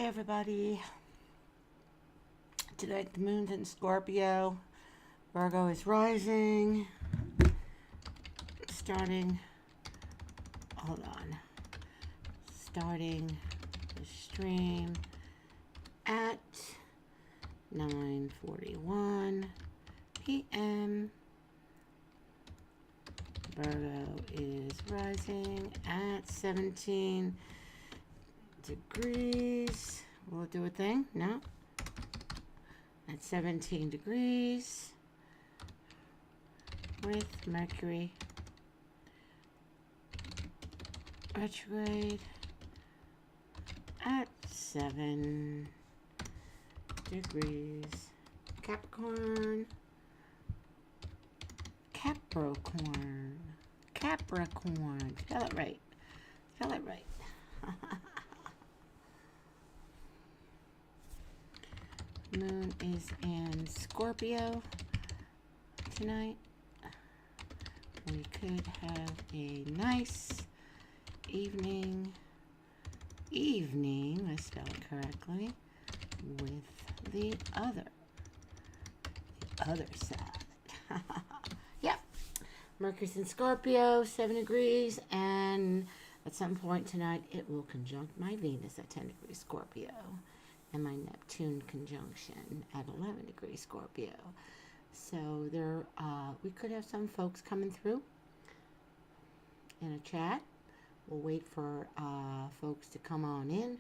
everybody. Tonight the moon's in Scorpio. Virgo is rising. Starting the stream at 9:41 p.m. Virgo is rising at 17 degrees. Will it do a thing? No. At 17 degrees with Mercury retrograde at 7 degrees. Capricorn. Spell it right. Moon is in Scorpio tonight. We could have a nice evening, let's spell it correctly, with the other side. Yep. Mercury's in Scorpio, 7 degrees, and at some point tonight it will conjunct my Venus at 10 degrees Scorpio and my Neptune conjunction at 11 degrees Scorpio. So we could have some folks coming through in a chat. We'll wait for folks to come on in.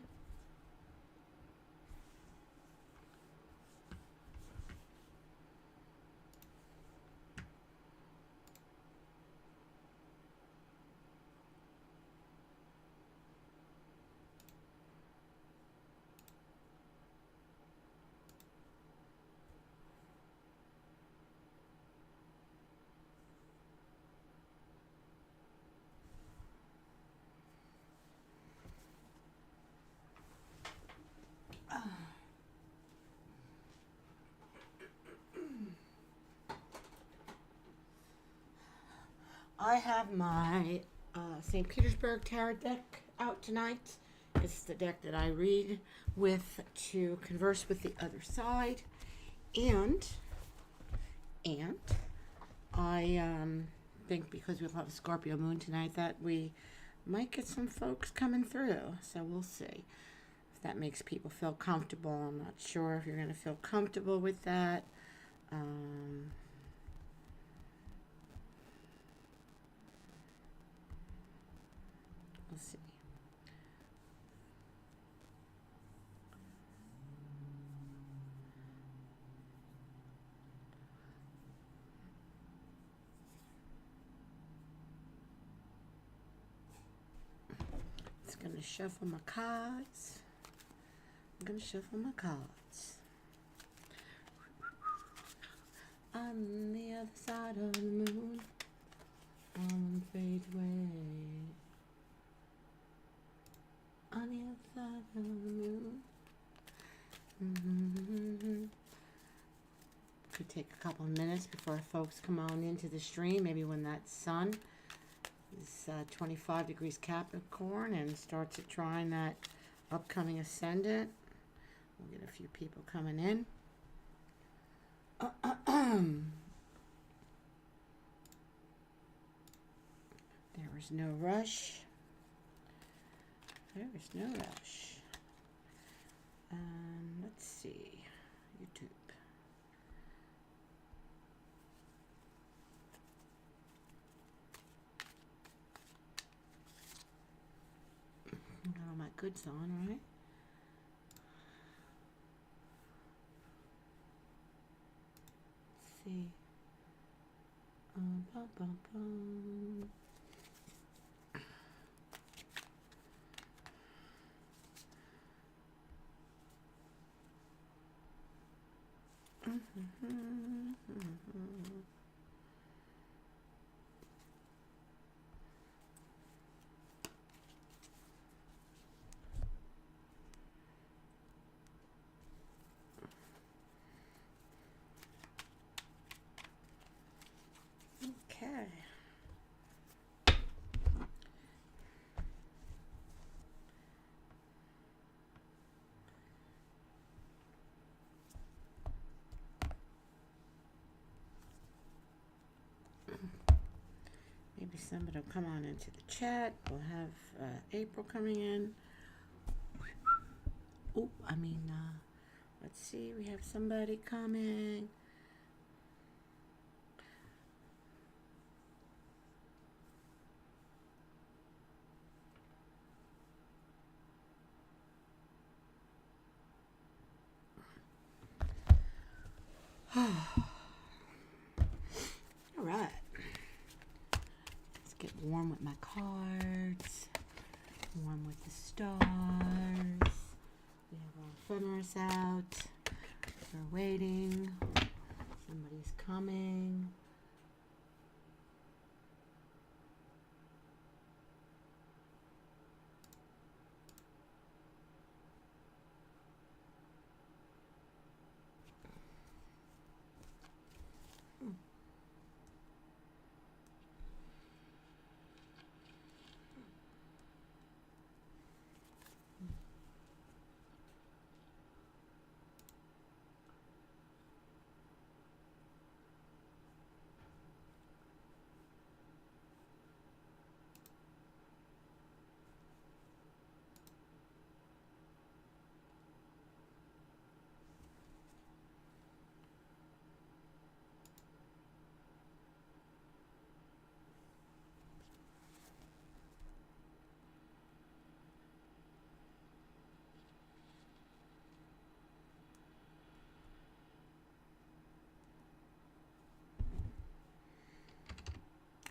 I have my St. Petersburg Tarot deck out tonight. It's the deck that I read with to converse with the other side. And I think because we'll have a Scorpio moon tonight that we might get some folks coming through. So we'll see if that makes people feel comfortable. I'm not sure if you're going to feel comfortable with that. We'll see. It's going to shuffle my cards. I'm going to shuffle my cards. On the other side of the moon, on fate's way. On the other side of the moon. Could take a couple of minutes before folks come on into the stream. Maybe when that sun is 25 degrees Capricorn and starts to trine that upcoming ascendant. We'll get a few people coming in. There was no rush. There is no rush. Let's see. YouTube. Got all my goods on, right? Let's see. Okay. Somebody will come on into the chat. We'll have April coming in. Oh, let's see. We have somebody coming. All right. Let's get warm with my cards. Warm with the stars. We have our ephemeris out. We're waiting. Somebody's coming.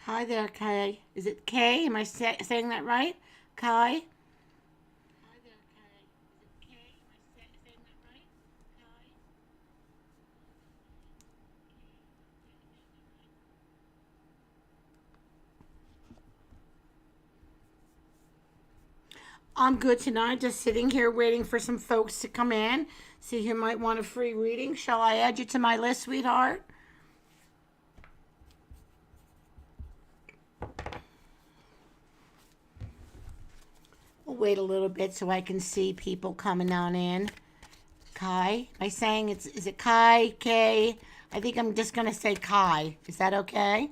Hi there, Kai. Is it Kay? Am I saying that right? Kai? Hi there, Kai. Is it Kay? Am I saying that right? Kai? I'm good tonight, just sitting here waiting for some folks to come in. See who might want a free reading. Shall I add you to my list, sweetheart? We'll wait a little bit so I can see people coming on in. Kai, am I saying is it Kai, Kay? I think I'm just going to say Kai. Is that okay?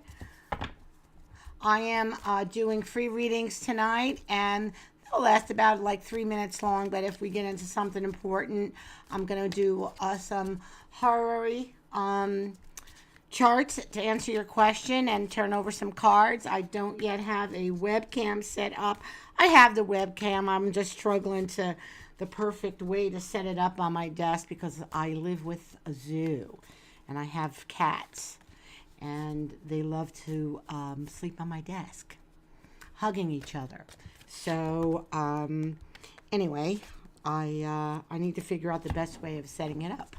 I am doing free readings tonight, and they'll last about like 3 minutes long, but if we get into something important, I'm going to do some horary charts to answer your question and turn over some cards. I don't yet have a webcam set up. I have the webcam. I'm just struggling to the perfect way to set it up on my desk because I live with a zoo and I have cats and they love to sleep on my desk, hugging each other. So anyway, I need to figure out the best way of setting it up.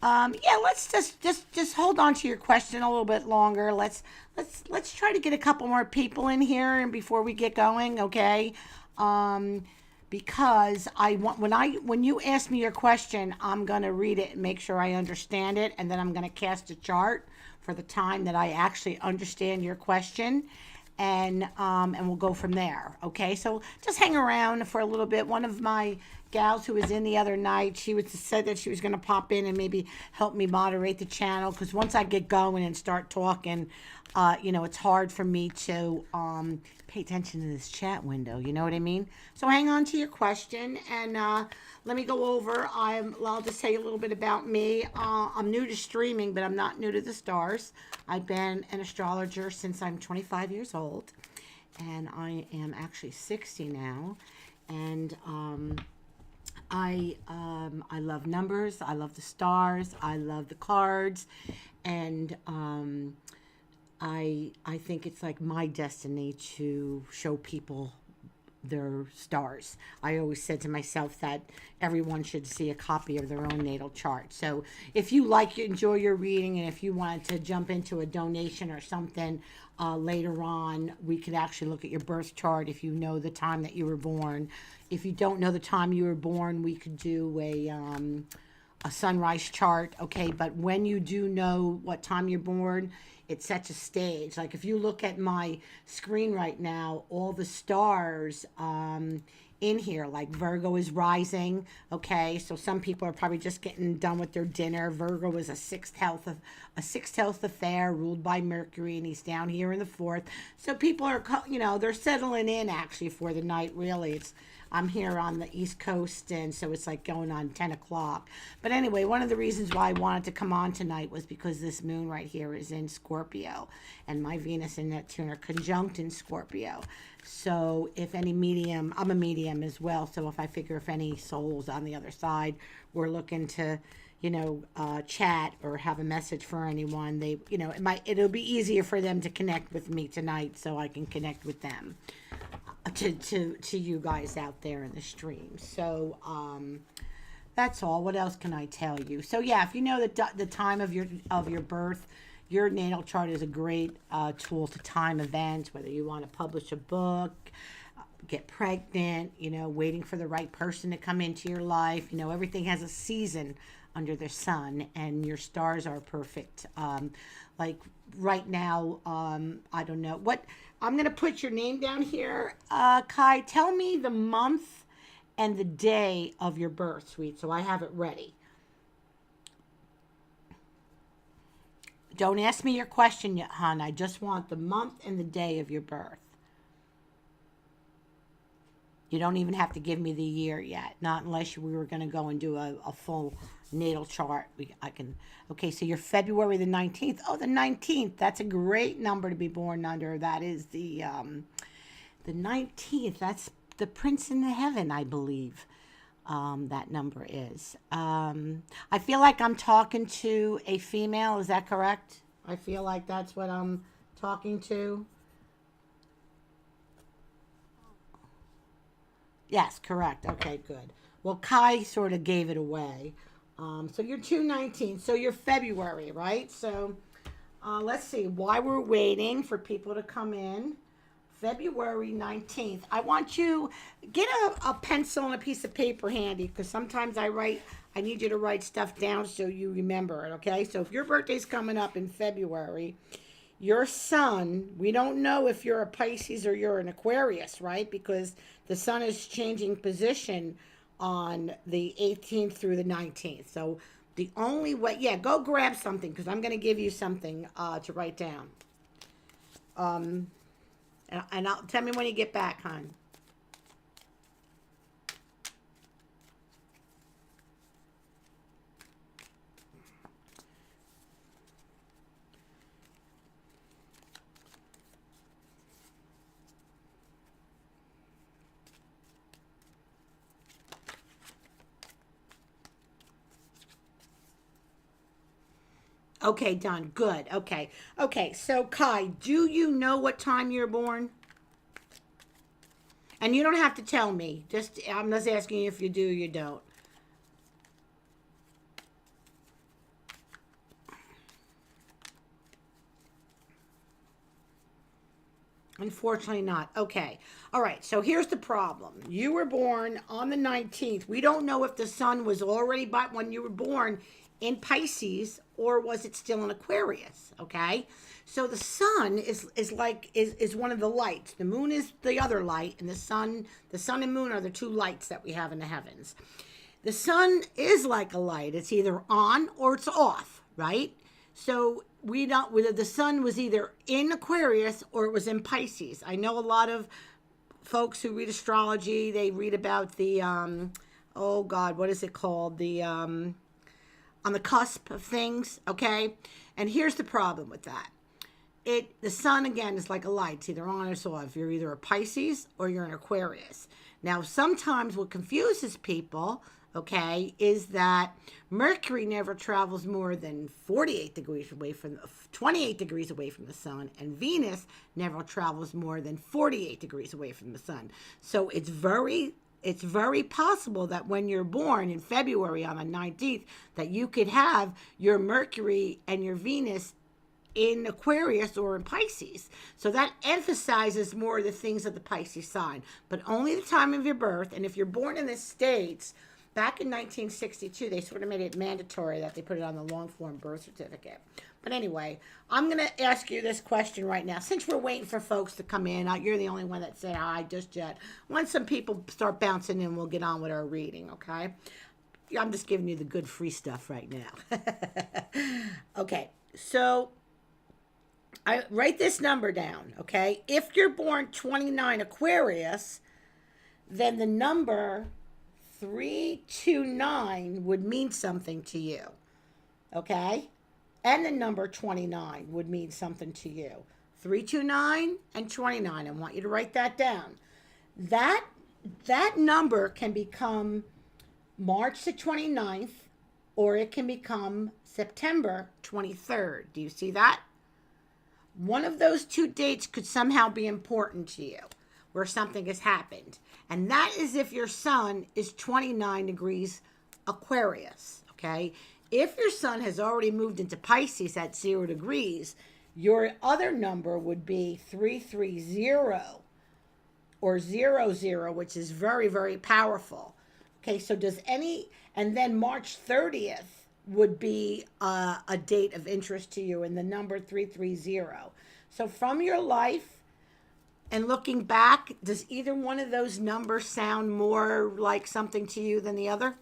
Yeah, let's just hold on to your question a little bit longer. Let's try to get a couple more people in here and before we get going, okay? Because I want when you ask me your question, I'm gonna read it and make sure I understand it, and then I'm gonna cast a chart for the time that I actually understand your question, and we'll go from there. Okay, so just hang around for a little bit. One of my gals who was in the other night, she said that she was going to pop in and maybe help me moderate the channel, because once I get going and start talking, it's hard for me to pay attention to this chat window. You know what I mean? So hang on to your question, and let me go over. I'll just say a little bit about me. I'm new to streaming, but I'm not new to the stars. I've been an astrologer since I'm 25 years old, and I am actually 60 now, and I love numbers. I love the stars. I love the cards, and I think it's like my destiny to show people their stars. I always said to myself that everyone should see a copy of their own natal chart. So if you enjoy your reading, and if you wanted to jump into a donation or something later on, we could actually look at your birth chart if you know the time that you were born. If you don't know the time you were born, we could do a sunrise chart, okay? But when you do know what time you're born, it sets a stage. Like if you look at my screen right now, all the stars in here. Like Virgo is rising, okay? So some people are probably just getting done with their dinner. Virgo is a sixth house affair ruled by Mercury, and he's down here in the fourth. So people are, you know, they're settling in actually for the night, really. I'm here on the East Coast, and so it's like going on 10 o'clock. But anyway, one of the reasons why I wanted to come on tonight was because this moon right here is in Scorpio, and my Venus and Neptune are conjunct in Scorpio. So if any medium, I'm a medium as well, so if I figure if any souls on the other side were looking to, you know, chat or have a message for anyone, they, you know, it'll be easier for them to connect with me tonight so I can connect with them. To you guys out there in the stream. So that's all. What else can I tell you? So yeah, if you know the time of your birth, your natal chart is a great tool to time events, whether you want to publish a book, get pregnant, you know, waiting for the right person to come into your life. You know, everything has a season under the sun, and your stars are perfect. Like right now, I don't know what. I'm going to put your name down here. Kai, tell me the month and the day of your birth, sweet, so I have it ready. Don't ask me your question yet, hon. I just want the month and the day of your birth. You don't even have to give me the year yet. Not unless we were going to go and do a full natal chart. Okay, so you're February the 19th. Oh, the 19th. That's a great number to be born under. That is the 19th. That's the Prince in heaven, I believe. That number is. I feel like I'm talking to a female. Is that correct? I feel like that's what I'm talking to. Yes, correct. Okay, good. Well, Kai sort of gave it away. So you're 2/19. So you're February, right? So let's see. While we're waiting for people to come in, February 19th. I want you, get a pencil and a piece of paper handy, because sometimes I need you to write stuff down so you remember it, okay? So if your birthday's coming up in February, your sun, we don't know if you're a Pisces or you're an Aquarius, right? Because the sun is changing position on the 18th through the 19th. So the only way, yeah, go grab something, because I'm going to give you something to write down. And tell me when you get back, hon. Okay, done. Good. Okay. Okay, so Kai, do you know what time you're born? And you don't have to tell me. I'm just asking you if you do or you don't. Unfortunately not. Okay. All right. So here's the problem. You were born on the 19th. We don't know if the sun was already by when you were born in Pisces, or was it still in Aquarius? Okay. So the sun is one of the lights. The moon is the other light, and the sun and moon are the two lights that we have in the heavens. The sun is like a light. It's either on or it's off, right? So we don't, whether the sun was either in Aquarius or it was in Pisces. I know a lot of folks who read astrology, they read about the, oh God, what is it called? The, on the cusp of things, okay? And here's the problem with that. The sun, again, is like a light. It's either on or it's off. You're either a Pisces or you're an Aquarius. Now, sometimes what confuses people, okay, is that Mercury never travels more than 28 degrees away from, 28 degrees away from the sun, and Venus never travels more than 48 degrees away from the sun. So it's very possible that when you're born in February on the 19th, that you could have your Mercury and your Venus in Aquarius or in Pisces. So that emphasizes more of the things of the Pisces sign, but only the time of your birth. And if you're born in the States, back in 1962, they sort of made it mandatory that they put it on the long form birth certificate. But anyway, I'm going to ask you this question right now. Since we're waiting for folks to come in, you're the only one that said hi just yet. Once some people start bouncing in, we'll get on with our reading, okay? I'm just giving you the good free stuff right now. Okay, so I write this number down, okay? If you're born 29 Aquarius, then the number 329 would mean something to you, okay? And the number 29 would mean something to you. 329 and 29. I want you to write that down. That number can become March the 29th, or it can become September 23rd. Do you see that? One of those two dates could somehow be important to you, where something has happened. And that is if your sun is 29 degrees Aquarius, okay? If your sun has already moved into Pisces at 0 degrees, your other number would be 330 or 00, which is very, very powerful. Okay, so and then March 30th would be a date of interest to you, and the number 330. So from your life and looking back, does either one of those numbers sound more like something to you than the other?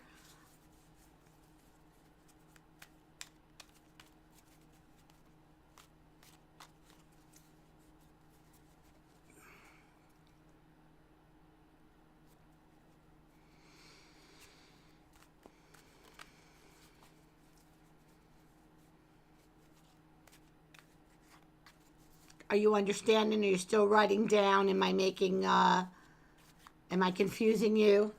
Are you understanding? Are you still writing down? Am I confusing you?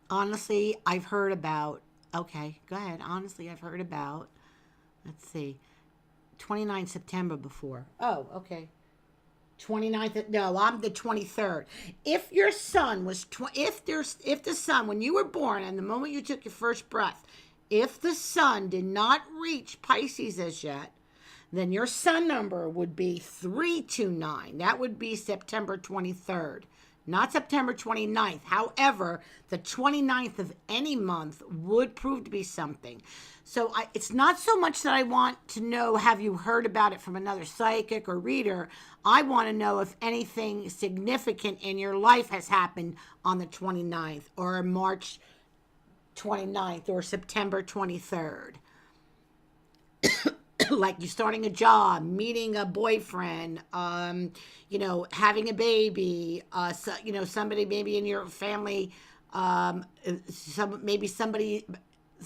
Honestly, I've heard about, okay, go ahead. Honestly, I've heard about, let's see, 29 September before. Oh, okay. 29th, no, I'm the 23rd. If your sun was, if the sun, when you were born and the moment you took your first breath, if the sun did not reach Pisces as yet, then your sun number would be 329. That would be September 23rd, not September 29th. However, the 29th of any month would prove to be something. So it's not so much that I want to know, have you heard about it from another psychic or reader? I want to know if anything significant in your life has happened on the 29th or March 29th or September 23rd. Like you starting a job, meeting a boyfriend, having a baby, somebody maybe in your family, maybe somebody's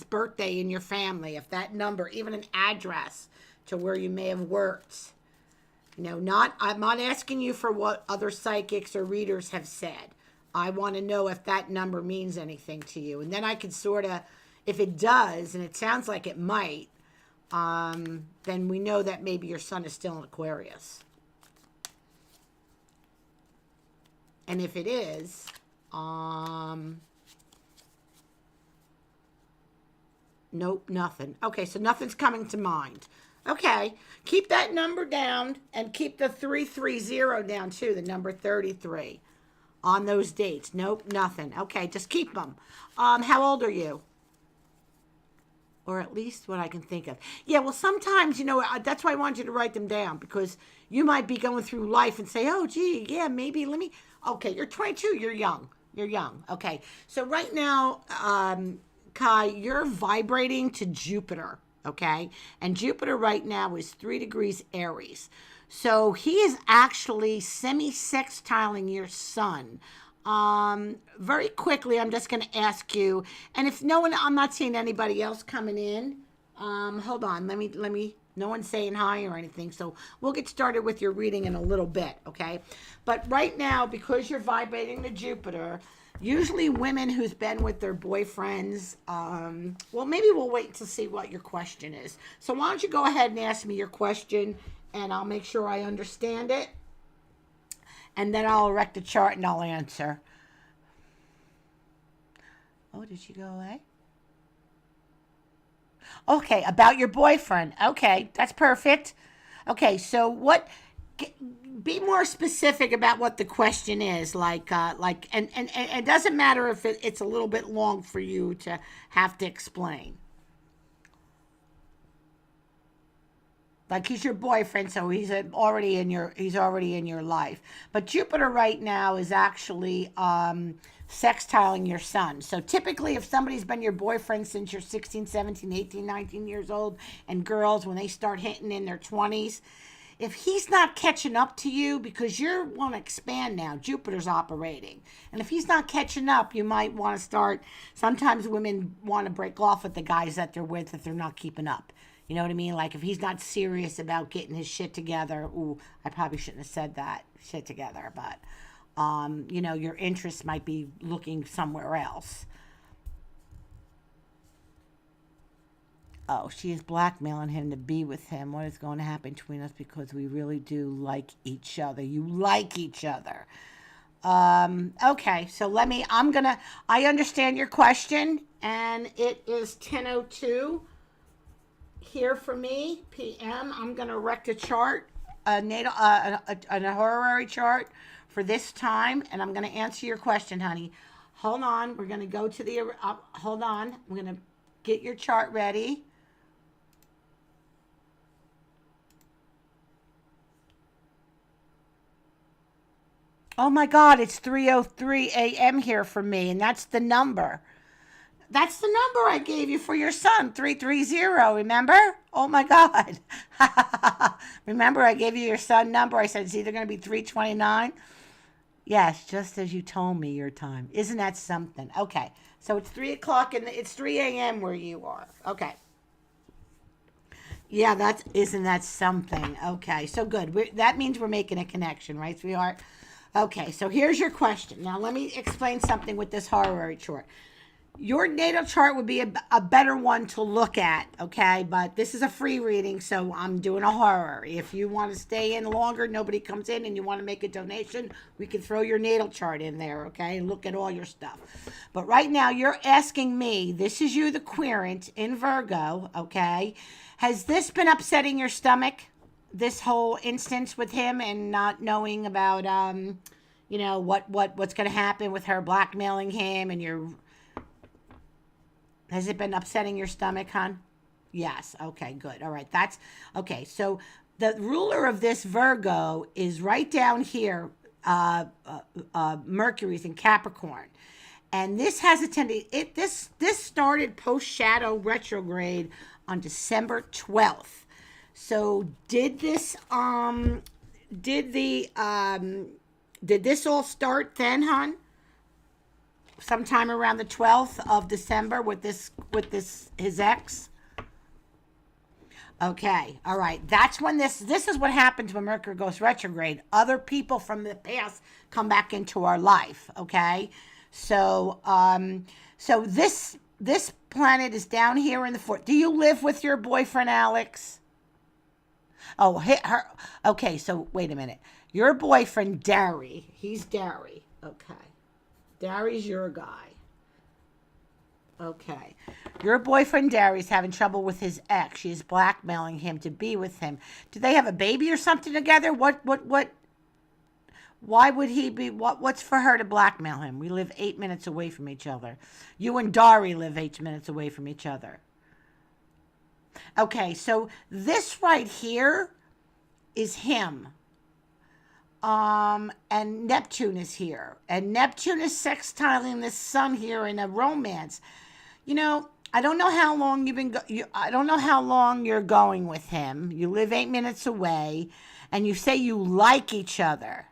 birthday in your family, if that number, even an address to where you may have worked. I'm not asking you for what other psychics or readers have said. I want to know if that number means anything to you. And then I can sort of, if it does, and it sounds like it might, then we know that maybe your sun is still in Aquarius. And if it is, nope, nothing. Okay, so nothing's coming to mind. Okay, keep that number down and keep the 330 down too, the number 33. On those dates. Nope, nothing. Okay, just keep them. How old are you? Or at least what I can think of. Yeah, well, sometimes, that's why I want you to write them down, because you might be going through life and say, oh, gee, yeah, maybe okay, you're 22, you're young. You're young. Okay, so right now, Kai, you're vibrating to Jupiter, okay? And Jupiter right now is 3 degrees Aries. So he is actually semi-sextiling your sun. Very quickly, I'm just going to ask you, and if no one, I'm not seeing anybody else coming in. Hold on, let me, no one's saying hi or anything. So we'll get started with your reading in a little bit, okay? But right now, because you're vibrating to Jupiter, usually women who's been with their boyfriends, well, maybe we'll wait to see what your question is. So why don't you go ahead and ask me your question, and I'll make sure I understand it. And then I'll erect the chart and I'll answer. Oh, did she go away? Okay, about your boyfriend. Okay, that's perfect. Okay, so be more specific about what the question is. And it doesn't matter if it's a little bit long for you to have to explain. Like he's your boyfriend, so already in your life. But Jupiter right now is actually sextiling your sun. So typically if somebody's been your boyfriend since you're 16, 17, 18, 19 years old, and girls when they start hitting in their 20s, if he's not catching up to you, because you want to expand now, Jupiter's operating. And if he's not catching up, you might want to start, sometimes women want to break off with the guys that they're with if they're not keeping up. You know what I mean? Like if he's not serious about getting his shit together, ooh, I probably shouldn't have said that, shit together, but, you know, your interest might be looking somewhere else. Oh, she is blackmailing him to be with him. What is going to happen between us because we really do like each other. You like each other. Okay, so I understand your question, and it is 10:02 here for me, PM. I'm going to erect a chart, an horary chart for this time, and I'm going to answer your question, honey. Hold on. We're going to go to the, hold on. I'm going to get your chart ready. Oh my God, it's 3:03 a.m. here for me, and that's the number. That's the number I gave you for your son, 330, remember? Oh my God. Remember I gave you your son number? I said it's either going to be 329. Yes, just as you told me your time. Isn't that something? Okay, so it's 3 o'clock, and it's 3 a.m. where you are. Okay. Yeah, isn't that something? Okay, so good. That means we're making a connection, right, sweetheart? Okay, so here's your question. Now, let me explain something with this horary chart. Your natal chart would be a better one to look at, okay? But this is a free reading, so I'm doing a horary. If you want to stay in longer, nobody comes in, and you want to make a donation, we can throw your natal chart in there, okay? And look at all your stuff. But right now, you're asking me, this is you, the querent, in Virgo, okay? Has this been upsetting your stomach? This whole instance with him and not knowing about, you know, what's going to happen with her blackmailing him and has it been upsetting your stomach, hon? Yes. Okay, good. All right. Okay. So the ruler of this Virgo is right down here. Mercury's in Capricorn. And this has a tendency, this started post-shadow retrograde on December 12th. So did this all start then, hon? Sometime around the 12th of December with his ex? Okay, all right. That's when this is what happens when Mercury goes retrograde. Other people from the past come back into our life, okay? So this planet is down here in the fourth. Do you live with your boyfriend, Alex? Oh, her. Okay, so wait a minute. Your boyfriend, Dari. He's Dari. Okay. Dari's your guy. Okay. Your boyfriend, Dari's having trouble with his ex. She's blackmailing him to be with him. Do they have a baby or something together? What? Why would he be, what's for her to blackmail him? We live 8 minutes away from each other. You and Dari live 8 minutes away from each other. Okay, so this right here is him. And Neptune is here. And Neptune is sextiling the sun here in a romance. You know, I don't know how long I don't know how long you're going with him. You live 8 minutes away, and you say you like each other.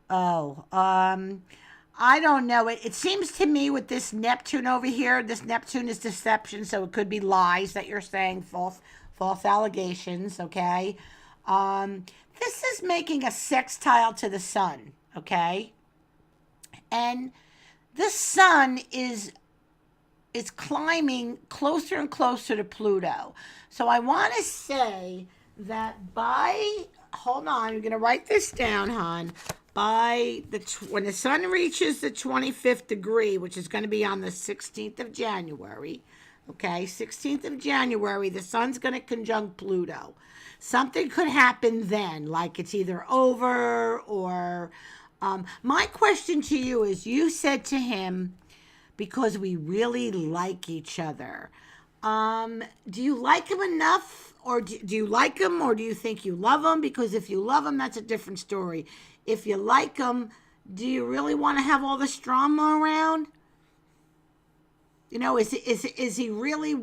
Oh, I don't know. It seems to me with this Neptune over here, this Neptune is deception, so it could be lies that you're saying, false allegations, okay? This is making a sextile to the sun, okay? And the sun is climbing closer and closer to Pluto. So I want to say that hold on, I'm going to write this down, hon. When the sun reaches the 25th degree, which is going to be on the 16th of January, okay, 16th of January, the sun's going to conjunct Pluto. Something could happen then, like it's either over or My question to you is, you said to him, because we really like each other. Do you like him enough, or do you like him, or do you think you love him? Because if you love him, that's a different story. If you like him, do you really want to have all this drama around? You know, is he really,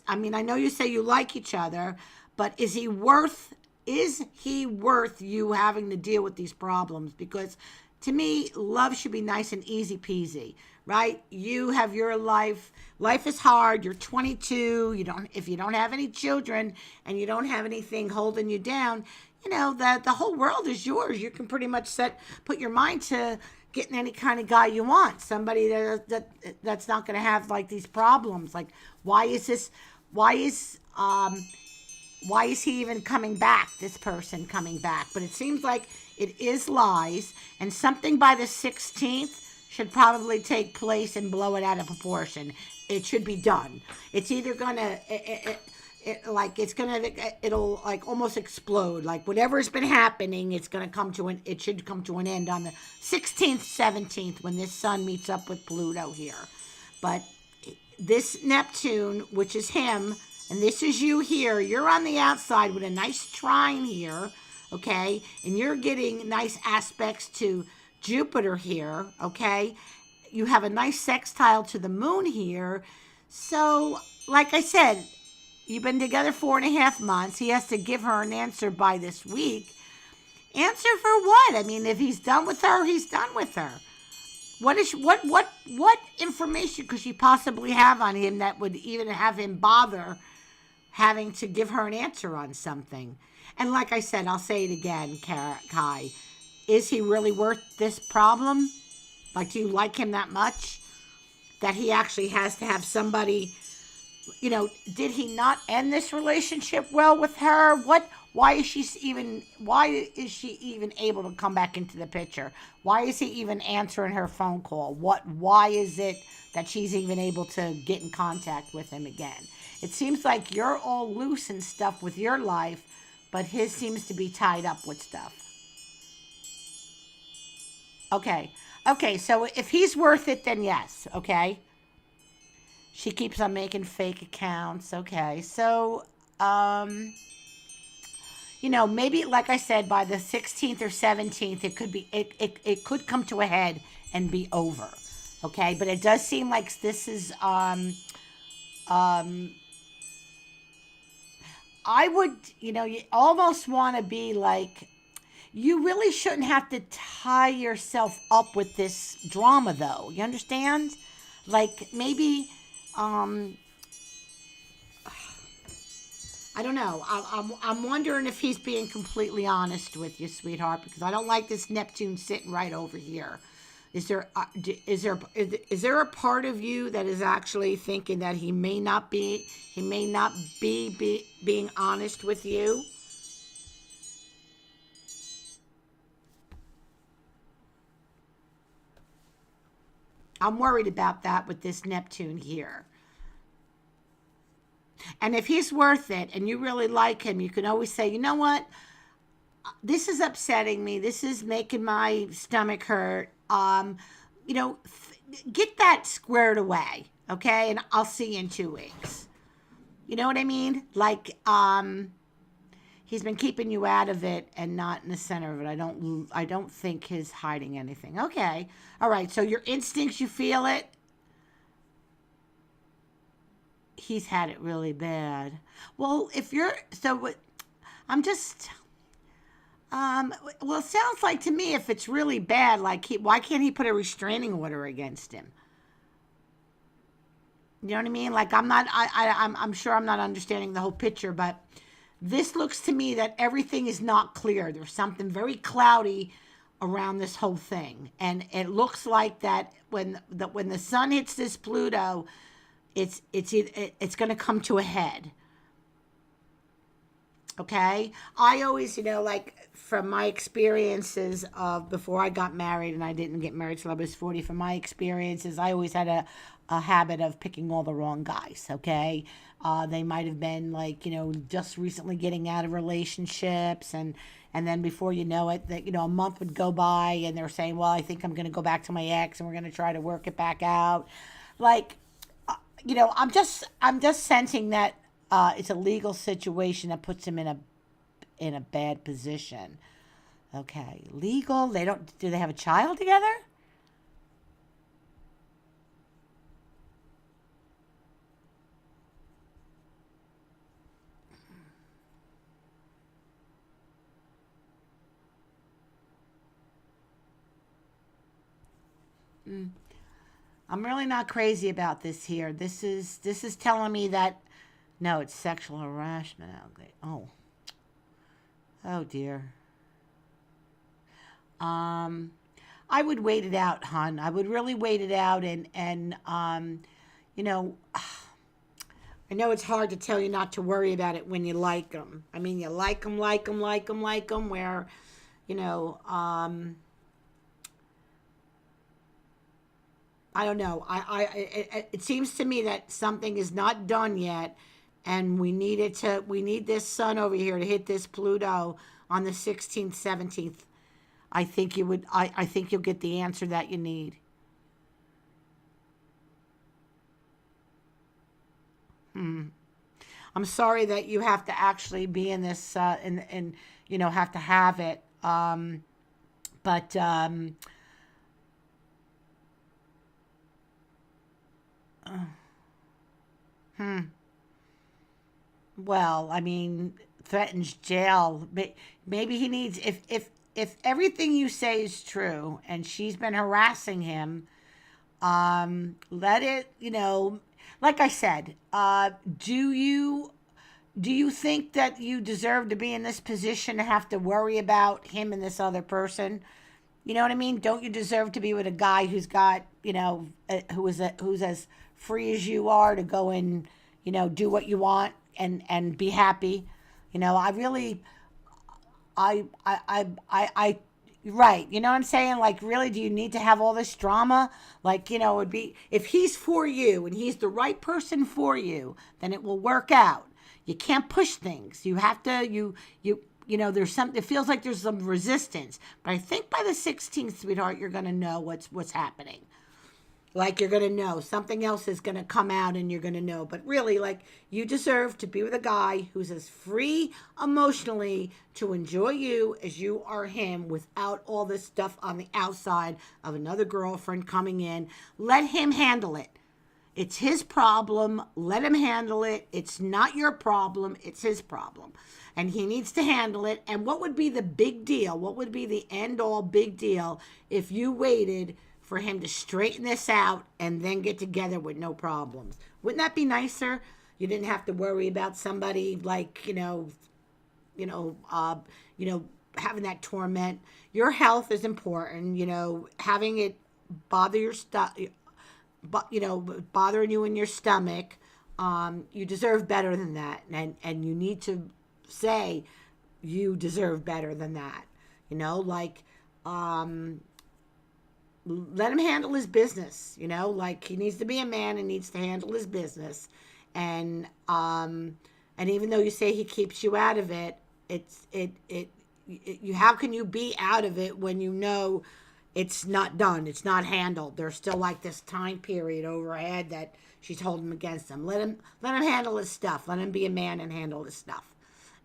I mean, I know you say you like each other, but is he worth you having to deal with these problems? Because to me, love should be nice and easy peasy, right? You have your life. Life is hard. You're 22. If you don't have any children and you don't have anything holding you down, you know that the whole world is yours. You can pretty much put your mind to getting any kind of guy you want. Somebody that's not going to have like these problems. Like, why is he even coming back, this person coming back? But it seems like it is lies, and something by the 16th should probably take place and blow it out of proportion. It should be done. It's either gonna, it'll like almost explode. Like whatever's been happening, it should come to an end on the 16th, 17th, when this sun meets up with Pluto here. But this Neptune, which is him, and this is you here, you're on the outside with a nice trine here, okay? And you're getting nice aspects to Jupiter here, okay? You have a nice sextile to the moon here. So, like I said, you've been together 4.5 months. He has to give her an answer by this week. Answer for what? I mean, if he's done with her, he's done with her. What information could she possibly have on him that would even have him bother having to give her an answer on something? And like I said, I'll say it again, Kai. Is he really worth this problem? Like, do you like him that much that he actually has to have somebody, you know, did he not end this relationship well with her? Why is she even able to come back into the picture? Why is he even answering her phone call? Why is it that she's even able to get in contact with him again? It seems like you're all loose and stuff with your life, but his seems to be tied up with stuff. Okay, so if he's worth it, then yes, okay? She keeps on making fake accounts, okay? So, you know, maybe, like I said, by the 16th or 17th, it could come to a head and be over, okay? But it does seem like this is, I would, you know, you almost want to be like, you really shouldn't have to tie yourself up with this drama, though. You understand? Like, maybe, I don't know. I'm wondering if he's being completely honest with you, sweetheart, because I don't like this Neptune sitting right over here. Is there a part of you that is actually thinking that he may not be being honest with you? I'm worried about that with this Neptune here. And if he's worth it and you really like him, you can always say, you know what? This is upsetting me. This is making my stomach hurt. You know, get that squared away, okay? And I'll see you in 2 weeks. You know what I mean? Like, he's been keeping you out of it and not in the center of it. I don't think he's hiding anything. Okay. All right. So your instincts, you feel it. He's had it really bad. Well, I'm just, well, it sounds like to me, if it's really bad, like why can't he put a restraining order against him? You know what I mean? Like, I'm sure I'm not understanding the whole picture, but this looks to me that everything is not clear. There's something very cloudy around this whole thing. And it looks like that when the sun hits this Pluto, it's going to come to a head. Okay? I always, you know, like from my experiences of before I got married, and I didn't get married till I was 40, from my experiences, I always had a habit of picking all the wrong guys, okay? They might have been like, just recently getting out of relationships, and then before you know it, that a month would go by and they're saying, well, I think I'm going to go back to my ex and we're going to try to work it back out. Like, I'm just sensing that it's a legal situation that puts him in a bad position. Okay, legal. Do they have a child together? I'm really not crazy about this here. This is telling me that no, it's sexual harassment. Oh, oh dear. I would wait it out, hon. I would really wait it out, and you know, I know it's hard to tell you not to worry about it when you like them. I mean, you like them, like them, like them, like them. Where, you know, I don't know. It seems to me that something is not done yet, and we need this sun over here to hit this Pluto on the 16th, 17th. I think you'll get the answer that you need. I'm sorry that you have to actually be in this, and have to have it. But well, I mean, threatens jail. Maybe he needs, if everything you say is true and she's been harassing him, let it, like I said, do you think that you deserve to be in this position to have to worry about him and this other person? You know what I mean? Don't you deserve to be with a guy who's got, who's as free as you are to go and, do what you want and be happy? I really, right. You know what I'm saying? Like, really, do you need to have all this drama? Like, it would be, if he's for you and he's the right person for you, then it will work out. You can't push things. You have to, there's something, it feels like there's some resistance. But I think by the 16th, sweetheart, you're going to know what's happening. Like, you're going to know. Something else is going to come out and you're going to know. But really, like, you deserve to be with a guy who's as free emotionally to enjoy you as you are him, without all this stuff on the outside of another girlfriend coming in. Let him handle it. It's his problem. Let him handle it. It's not your problem. It's his problem. And he needs to handle it. And what would be the big deal? What would be the end-all big deal if you waited for him to straighten this out and then get together with no problems? Wouldn't that be nicer? You didn't have to worry about somebody like, having that torment. Your health is important, having it bother your stuff, but bothering you in your stomach. You deserve better than that. And you need to say you deserve better than that. Let him handle his business, like, he needs to be a man and needs to handle his business. And even though you say he keeps you out of it, how can you be out of it when it's not done, it's not handled? There's still like this time period overhead that she's holding against him. Let him handle his stuff. Let him be a man and handle his stuff.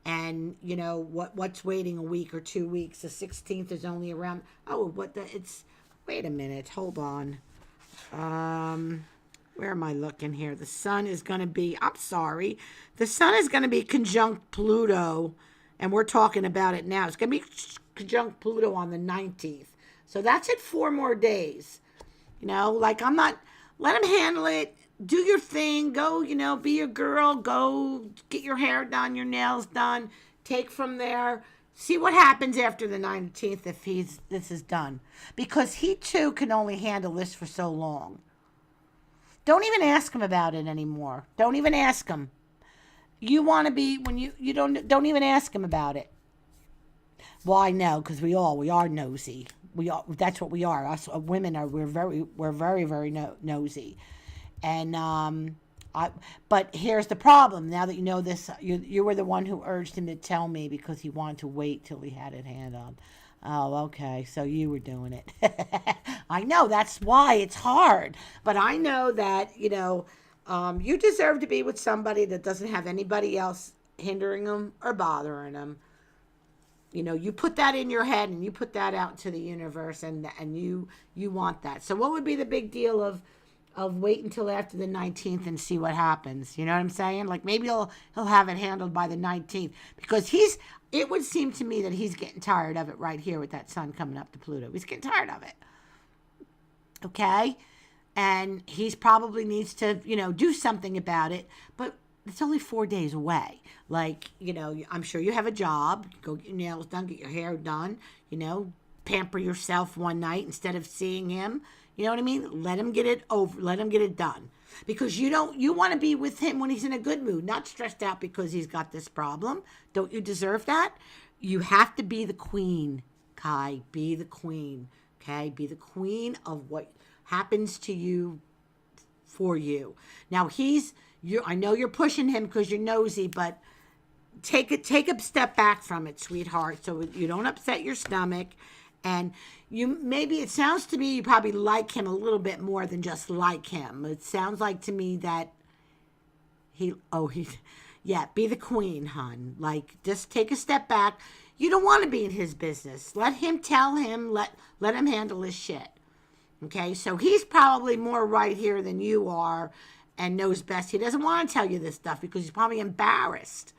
And what's waiting a week or 2 weeks? The 16th is only around. Wait a minute, hold on. Where am I looking here? The sun is going to be, the sun is going to be conjunct Pluto, and we're talking about it now. It's going to be conjunct Pluto on the 19th. So that's it, 4 more days. Let him handle it. Do your thing. Go, be a girl. Go get your hair done, your nails done. Take from there. See what happens after the 19th if this is done. Because he too can only handle this for so long. Don't even ask him about it anymore. Don't even ask him. You want to be, when you don't even ask him about it. Well, I know, because we are nosy. That's what we are. Us women we're very, very nosy. And but here's the problem. Now that you know this, you were the one who urged him to tell me because he wanted to wait till he had it handled. Oh, okay. So you were doing it. I know that's why it's hard. But I know that, you deserve to be with somebody that doesn't have anybody else hindering them or bothering them. You put that in your head and you put that out to the universe, and you want that. So what would be the big deal of wait until after the 19th and see what happens? You know what I'm saying? Like maybe he'll have it handled by the 19th, because it would seem to me that he's getting tired of it right here with that sun coming up to Pluto. He's getting tired of it. Okay? And he's probably needs to, do something about it, but it's only 4 days away. Like, I'm sure you have a job. Go get your nails done, get your hair done, pamper yourself one night instead of seeing him. You know what I mean? Let him get it over. Let him get it done. Because you want to be with him when he's in a good mood, not stressed out because he's got this problem. Don't you deserve that? You have to be the queen, Kai. Be the queen, okay? Be the queen of what happens to you for you. Now, I know you're pushing him because you're nosy, but take a step back from it, sweetheart, so you don't upset your stomach. And maybe it sounds to me you probably like him a little bit more than just like him. It sounds like to me that be the queen, hon. Like, just take a step back. You don't want to be in his business. Let him tell him, let him handle his shit. Okay, so he's probably more right here than you are and knows best. He doesn't want to tell you this stuff because he's probably embarrassed.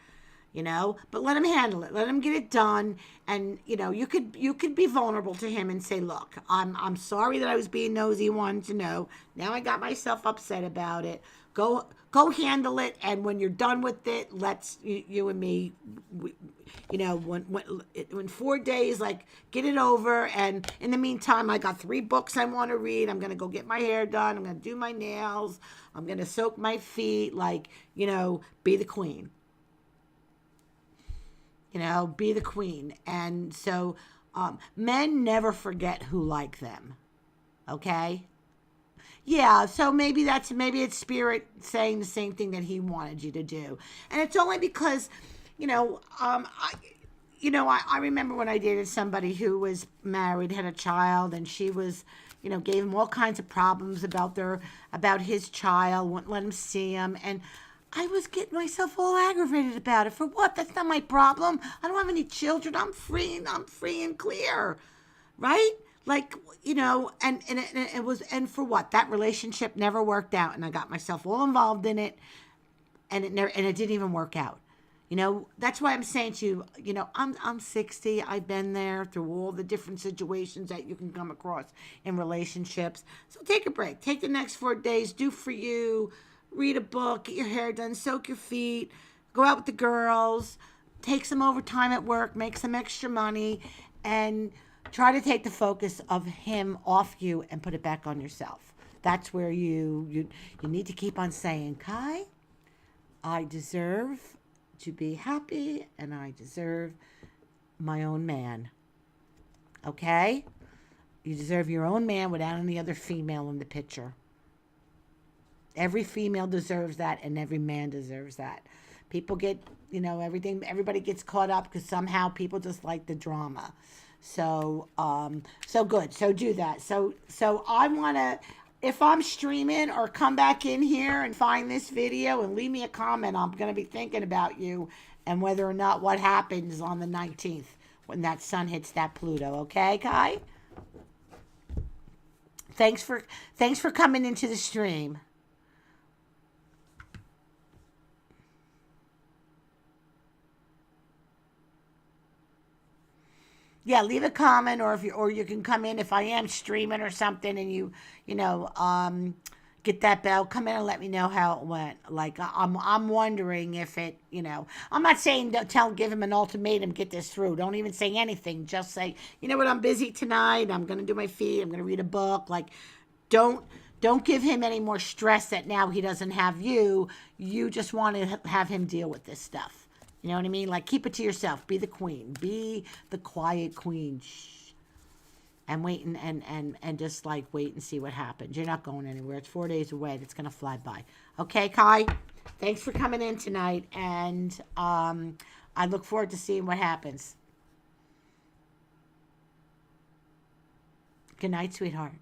But let him handle it. Let him get it done. And, you could be vulnerable to him and say, look, I'm sorry that I was being nosy, wanted to know. Now I got myself upset about it. Go handle it. And when you're done with it, let's, you and me, when 4 days, like, get it over. And in the meantime, I got 3 books I want to read. I'm going to go get my hair done. I'm going to do my nails. I'm going to soak my feet. Like, be the queen. Be the queen. And so men never forget who like them. Okay? Yeah, so maybe it's spirit saying the same thing that he wanted you to do. And it's only because, I remember when I dated somebody who was married, had a child, and she was, gave him all kinds of problems about his child, wouldn't let him see him. And I was getting myself all aggravated about it. For what? That's not my problem. I don't have any children. I'm free and clear. Right? Like, and it was, and for what? That relationship never worked out, and I got myself all involved in it, and it didn't even work out. That's why I'm saying to you, I'm 60. I've been there through all the different situations that you can come across in relationships. So take a break. Take the next 4 days. Do for you. Read a book, get your hair done, soak your feet, go out with the girls, take some overtime at work, make some extra money, and try to take the focus of him off you and put it back on yourself. That's where you need to keep on saying, Kai, I deserve to be happy, and I deserve my own man. Okay? You deserve your own man without any other female in the picture. Every female deserves that, and every man deserves that. People get, everybody gets caught up because somehow people just like the drama. So good. So do that. So I want to, if I'm streaming or come back in here and find this video and leave me a comment, I'm going to be thinking about you and whether or not what happens on the 19th when that sun hits that Pluto. Okay, Kai? Thanks for coming into the stream. Yeah, leave a comment, or you can come in if I am streaming or something, and you get that bell. Come in and let me know how it went. Like I'm wondering if it, I'm not saying give him an ultimatum, get this through. Don't even say anything. Just say, you know what, I'm busy tonight. I'm gonna do my feet. I'm gonna read a book. Like, don't give him any more stress that now he doesn't have you. You just want to have him deal with this stuff. You know what I mean? Like, keep it to yourself. Be the queen. Be the quiet queen. Shh. and wait and just like wait and see what happens. You're not going anywhere. It's 4 days away. That's going to fly by. Okay, Kai? Thanks for coming in tonight, and I look forward to seeing what happens. Good night, sweetheart.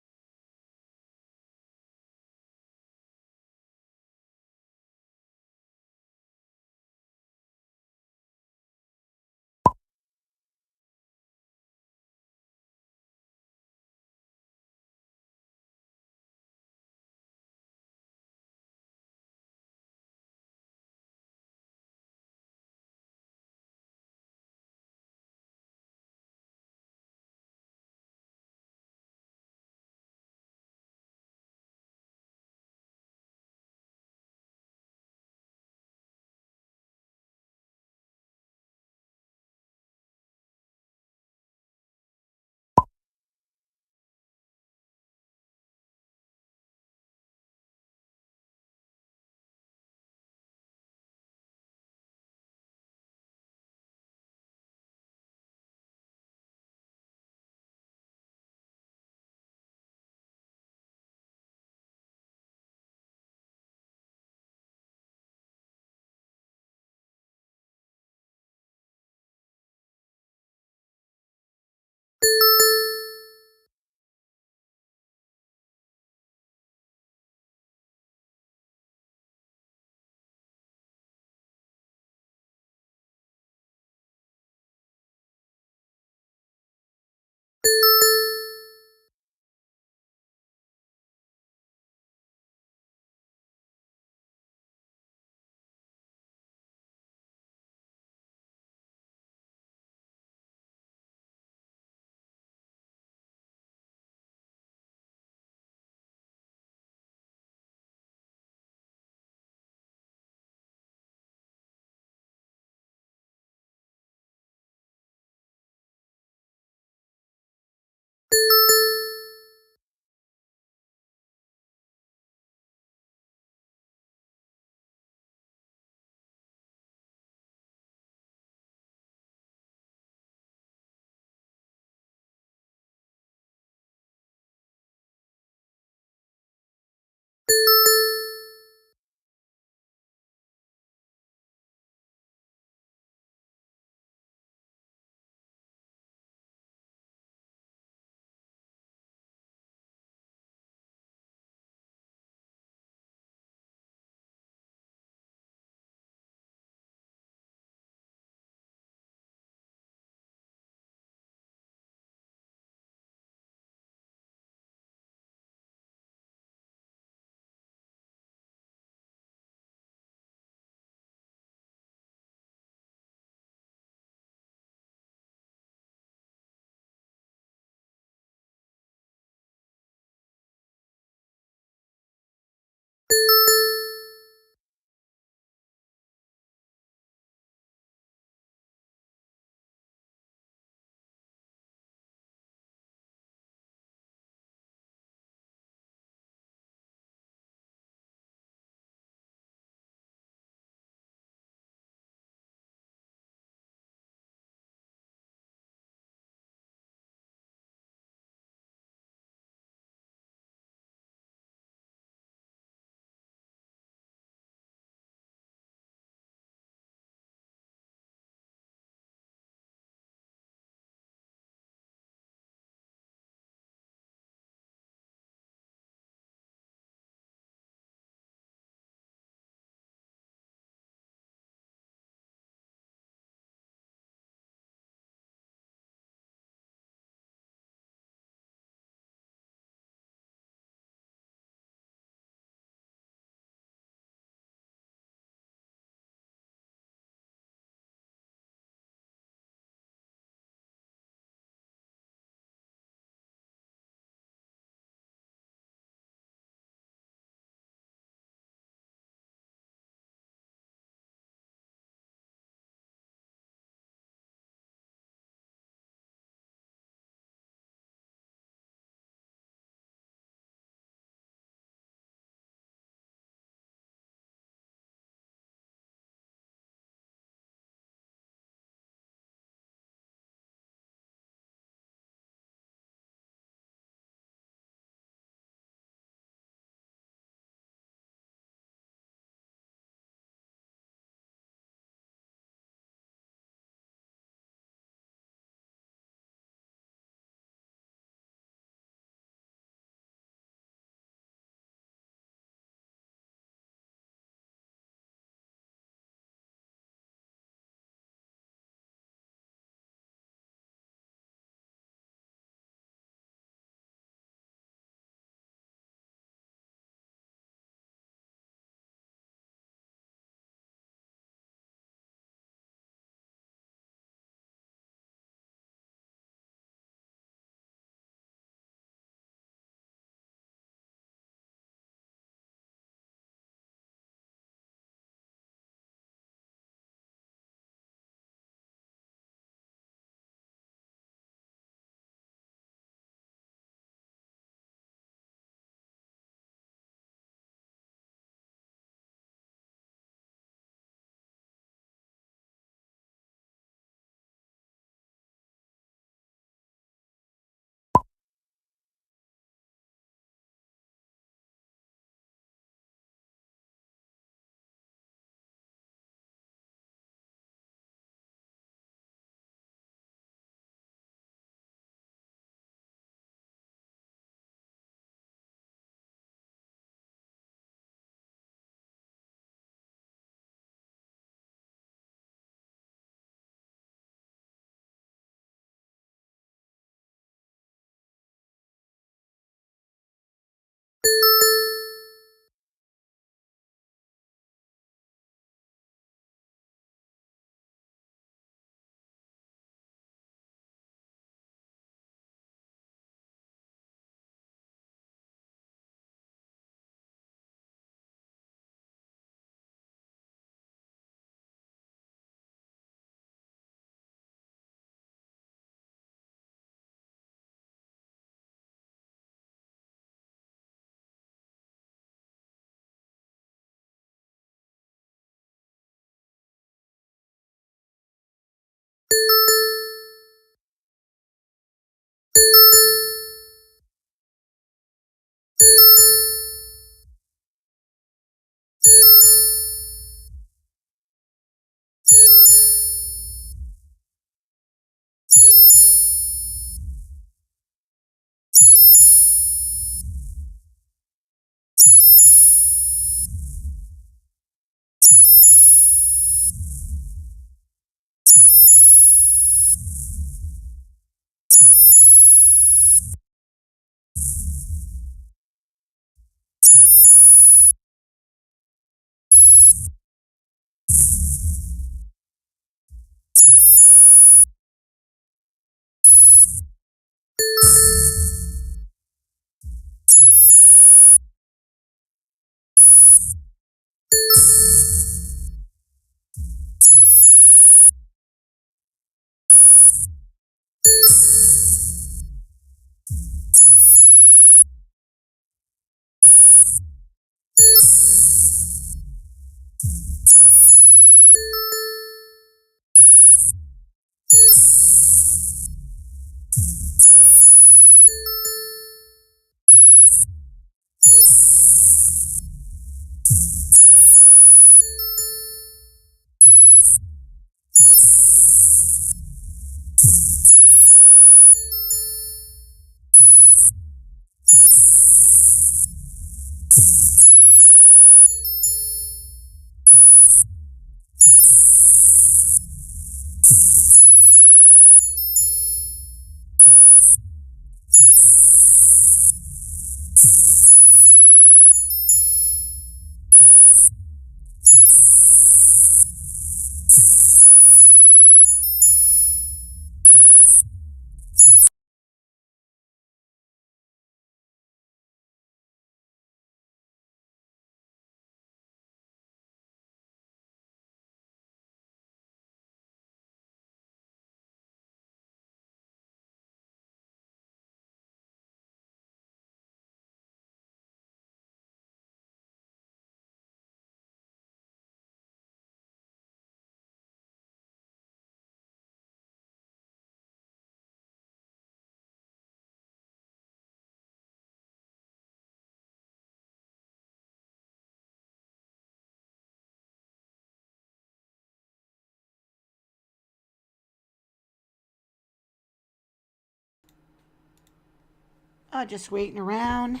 Just waiting around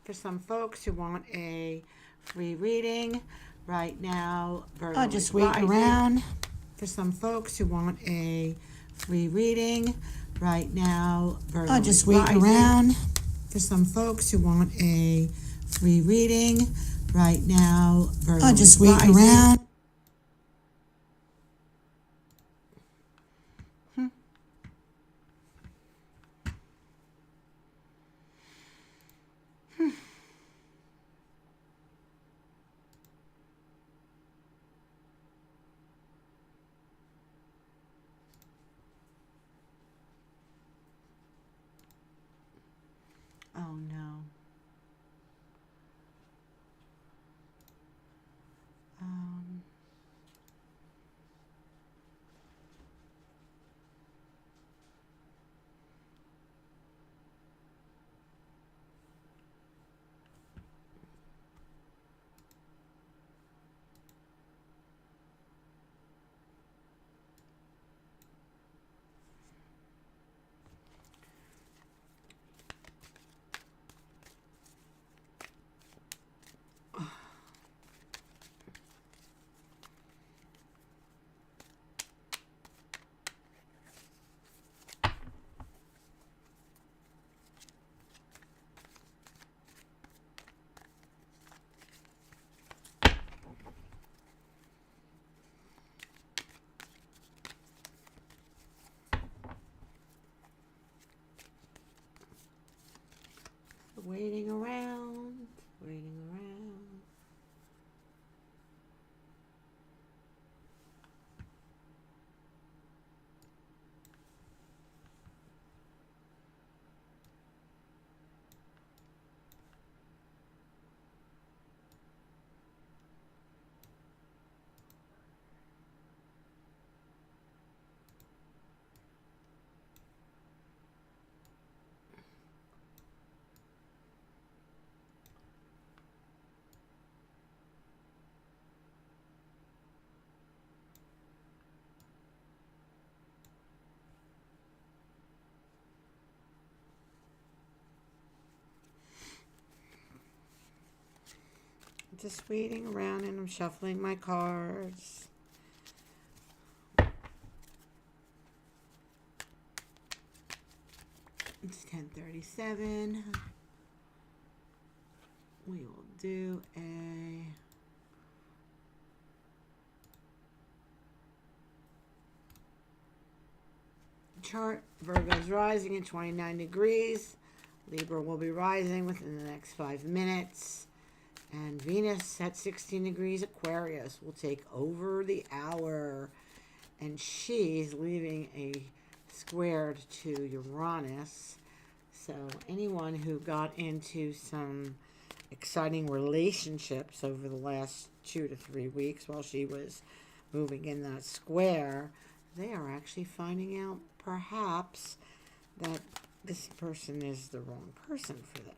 for some folks who want a free reading right now. Virgo just waiting around for some folks who want a free reading right now. Virgo just waiting around for some folks who want a free reading right now. Virgo just waiting around. Oh no. Just waiting around and I'm shuffling my cards. It's 10:37. We will do a chart. Virgo's rising at 29 degrees. Libra will be rising within the next 5 minutes. And Venus at 16 degrees. Aquarius will take over the hour. And she's leaving a squared to Uranus. So anyone who got into some exciting relationships over the last 2 to 3 weeks while she was moving in that square, they are actually finding out perhaps that this person is the wrong person for them.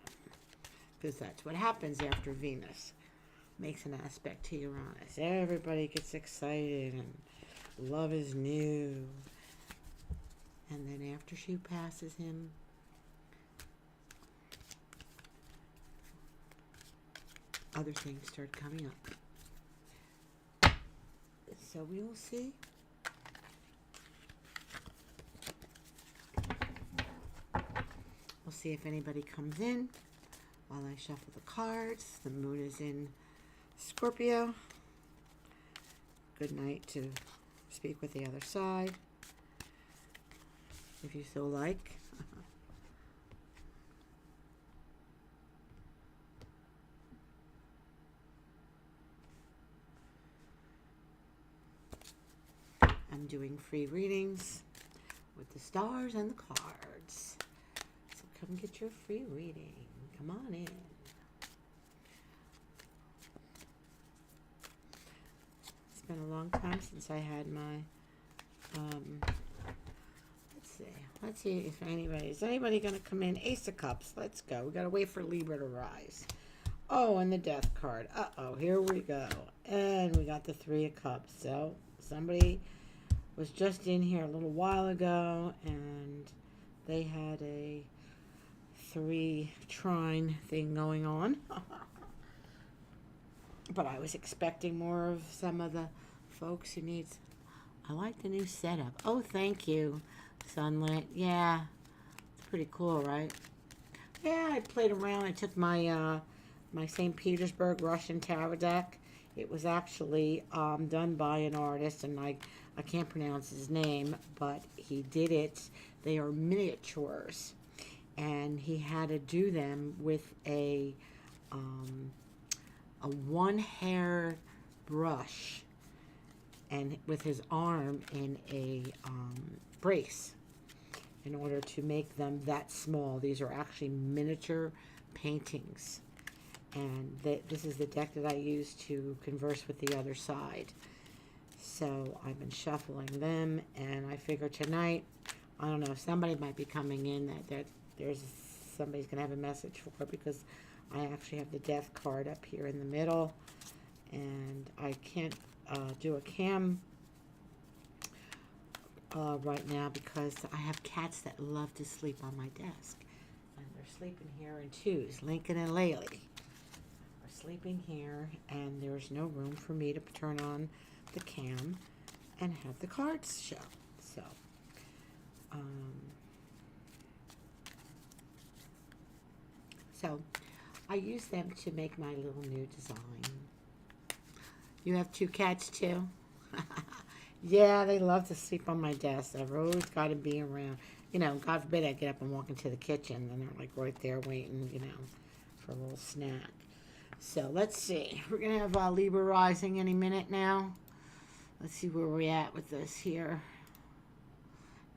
Because that's what happens after Venus makes an aspect to Uranus. Everybody gets excited and love is new. And then after she passes him, other things start coming up. So we will see. We'll see if anybody comes in while I shuffle the cards. The moon is in Scorpio. Good night to speak with the other side, if you so like. I'm doing free readings with the stars and the cards. So come get your free reading. Come on in. It's been a long time since I had my, let's see if is anybody going to come in? Ace of Cups. Let's go. We got to wait for Libra to rise. Oh, and the Death card. Uh-oh, here we go. And we got the Three of Cups. So somebody was just in here a little while ago, and they had a 3 trine thing going on. But I was expecting more of some of the folks who needs. I like the new setup. Oh, thank you, Sunlit. Yeah, it's pretty cool, right? Yeah, I played around. I took my my St. Petersburg Russian tarot deck. It was actually done by an artist, and I can't pronounce his name, but he did it. They are miniatures, and he had to do them with a one-hair brush, and with his arm in a brace, in order to make them that small. These are actually miniature paintings, and this is the deck that I use to converse with the other side. So I've been shuffling them, and I figure tonight, I don't know, somebody might be coming in that there's somebody's going to have a message for, because I actually have the Death card up here in the middle, and I can't do a cam right now because I have cats that love to sleep on my desk, and they're sleeping here in twos. Lincoln and Laylee are sleeping here, and there's no room for me to turn on the cam and have the cards show. So I use them to make my little new design. You have 2 cats too? Yeah, they love to sleep on my desk. I've always got to be around. You know, God forbid I get up and walk into the kitchen, and they're like right there waiting, you know, for a little snack. So let's see. We're going to have Libra rising any minute now. Let's see where we're at with this here.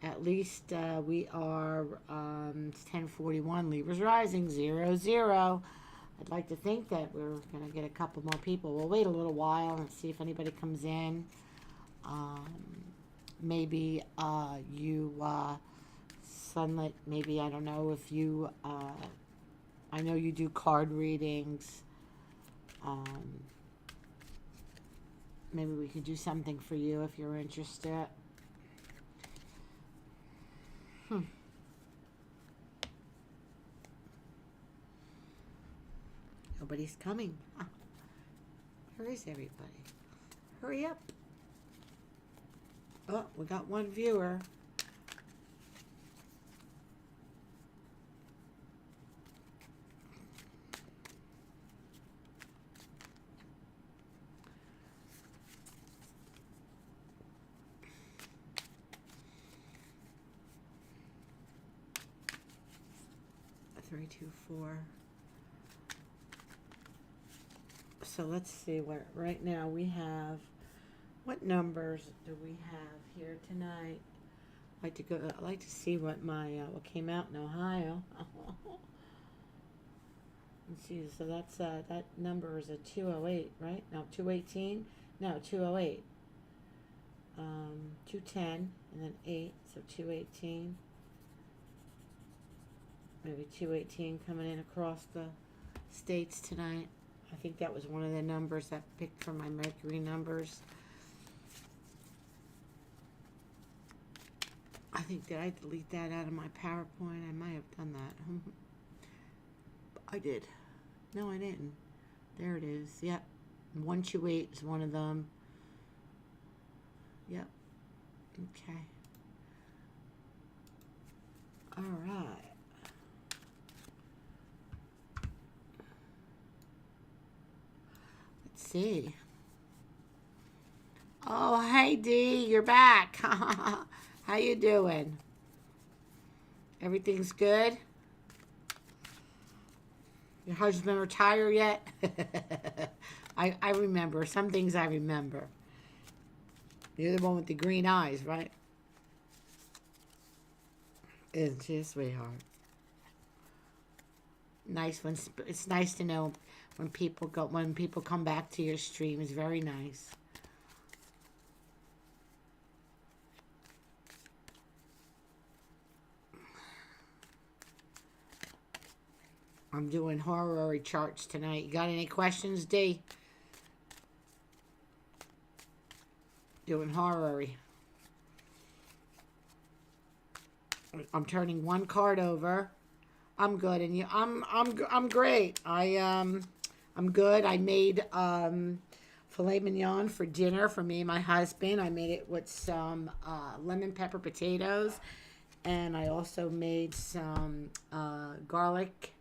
At least we are, it's 10:41. Libra's rising, 0-0. I'd like to think that we're going to get a couple more people. We'll wait a little while and see if anybody comes in. Maybe you, Sunlit, maybe, I don't know if you, I know you do card readings. Maybe we could do something for you if you're interested. Nobody's coming. Where is everybody? Hurry up. Oh, we got one viewer. Three, two, four. So let's see what right now we have. What numbers do we have here tonight? I'd like to see what my what came out in Ohio. Let's see. So that's that number is a 208, right? No, 218. No, 208. 210 and then 8, so 218. Maybe 218 coming in across the states tonight. I think that was one of the numbers that picked from my Mercury numbers. I think, did I delete that out of my PowerPoint? I might have done that. I did. No, I didn't. There it is. Yep. 128 is one of them. Yep. Okay. All right. See. Oh, hey Dee, you're back. How you doing? Everything's good? Your husband retired yet? I remember. Some things I remember. You're the one with the green eyes, right? Isn't she a sweetheart? Nice when it's nice to know when people come back to your stream. Is very nice. I'm doing horary charts tonight. You got any questions, Dee? Doing horary. I'm turning one card over. I'm good, and you. I'm great. I'm good. I made filet mignon for dinner for me and my husband. I made it with some lemon pepper potatoes, and I also made some garlic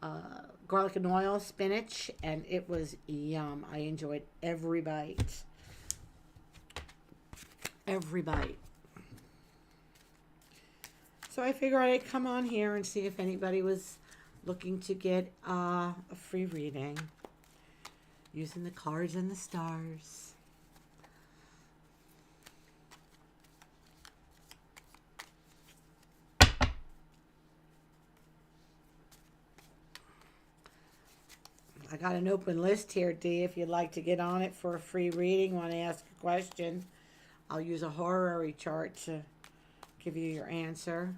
and oil spinach, and it was yum. I enjoyed every bite. Every bite. So I figured I'd come on here and see if anybody was looking to get a free reading using the cards and the stars. I got an open list here, Dee. If you'd like to get on it for a free reading, want to ask a question, I'll use a horary chart to give you your answer.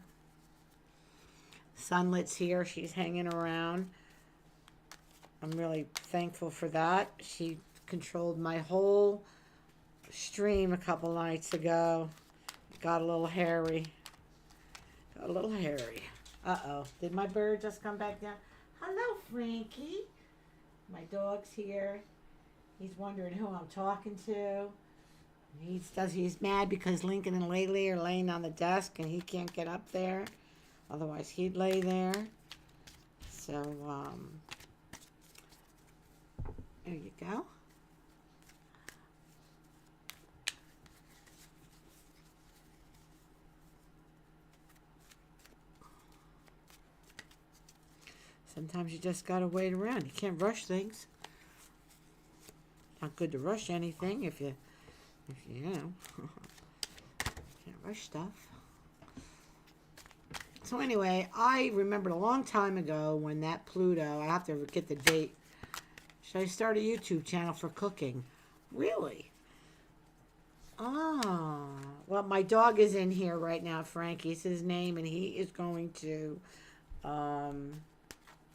Sunlit's here. She's hanging around. I'm really thankful for that. She controlled my whole stream a couple nights ago. Got a little hairy. Uh-oh. Did my bird just come back down? Hello, Frankie. My dog's here. He's wondering who I'm talking to. He's mad because Lincoln and Laylee are laying on the desk and he can't get up there. Otherwise, he'd lay there. So, there you go. Sometimes you just gotta wait around. You can't rush things. Not good to rush anything if you know. Can't rush stuff. So anyway, I remembered a long time ago when that Pluto, I have to get the date. Should I start a YouTube channel for cooking? Really? Oh. Well, my dog is in here right now, Frankie's his name, and he is going to,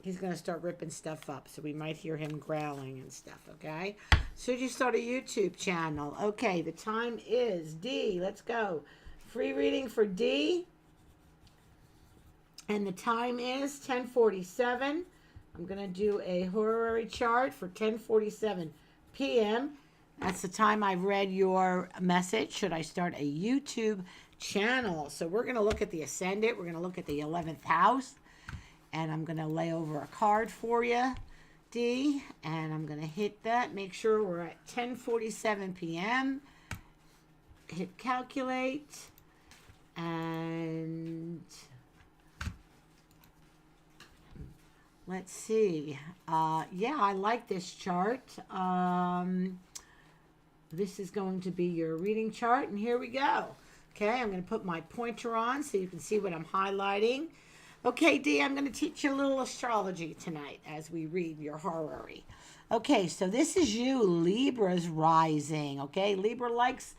he's going to start ripping stuff up. So we might hear him growling and stuff, okay? Should you start a YouTube channel? Okay, the time is D. Let's go. Free reading for D. And the time is 10:47. I'm going to do a horary chart for 10:47 p.m. That's the time I read your message. Should I start a YouTube channel? So we're going to look at the ascendant. We're going to look at the 11th house. And I'm going to lay over a card for you, D. And I'm going to hit that. Make sure we're at 10:47 p.m. Hit calculate. And let's see. Yeah, I like this chart. This is going to be your reading chart, and here we go. Okay, I'm going to put my pointer on so you can see what I'm highlighting. Okay, Dee, I'm going to teach you a little astrology tonight as we read your horary. Okay, so this is you, Libra's rising. Okay, Libra likes,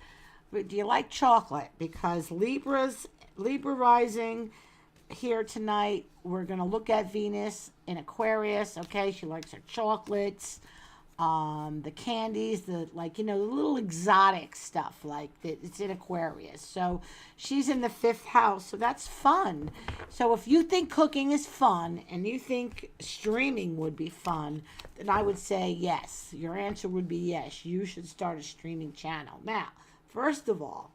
do you like chocolate? Because Libra rising here tonight, we're going to look at Venus in Aquarius. Okay, she likes her chocolates, the candies, the little exotic stuff it's in Aquarius. So she's in the 5th house, so that's fun. So if you think cooking is fun and you think streaming would be fun, then I would say yes. Your answer would be yes. You should start a streaming channel. Now, first of all,